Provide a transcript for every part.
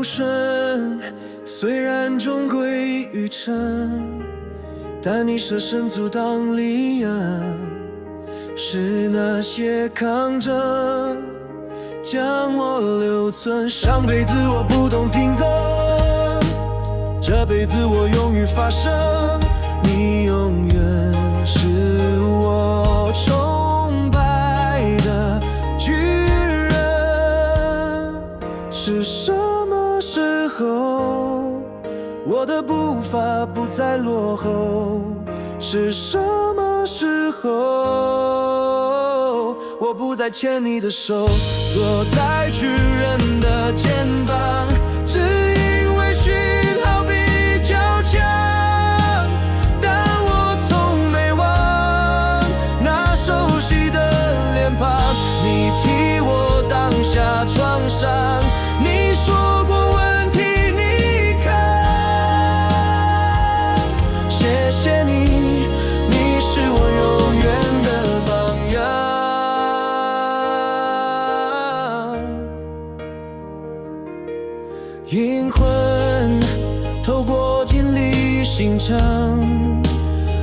柔顺，虽然终归于尘，但你舍身阻挡离岸，是那些抗争将我留存。上辈子我不懂平等，这辈子我勇于发声，你永远是我崇拜的巨人。是什么时候，我的步伐不再落后？是什么时候，我不再牵你的手，坐在巨人的肩膀，只因为讯号比较强，但我从没忘那熟悉的脸庞。你替我挡下创伤，你说过问题你扛，谢谢你，你是我永远的榜样。阴魂透过经历形成，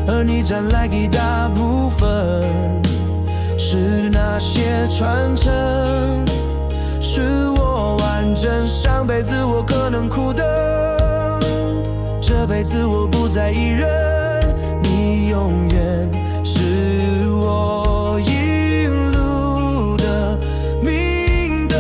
而你占来一大部分，是那些传承，是我完整。上辈子我可能苦等，这辈子我不再一人，你永远是我引路的明灯。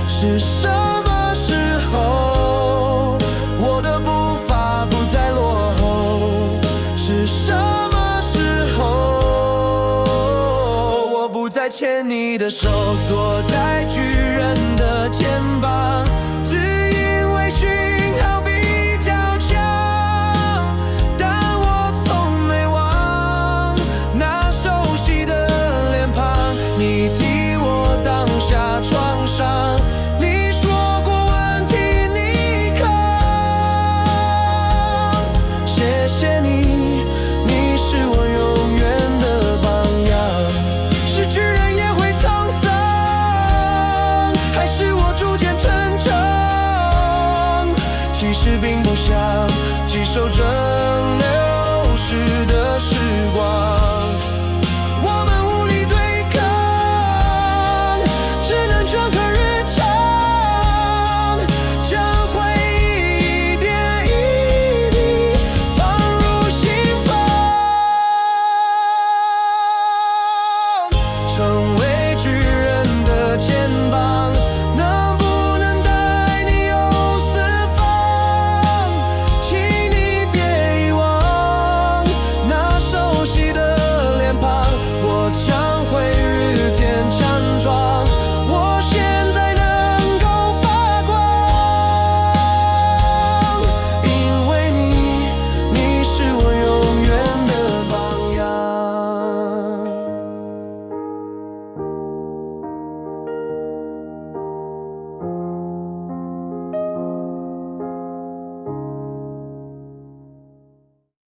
是什么时候，我的步伐不再落后？是什么时候，我不再牵你的手，坐在巨人的肩膀，只因为讯号比较强，但我从没忘那熟悉的脸庞。你替我挡下创伤，你说过问题你扛，谢谢你，你是我永远的榜样。是巨人也会沧桑，还是我逐渐成长？其实并不想接受这流逝的时光。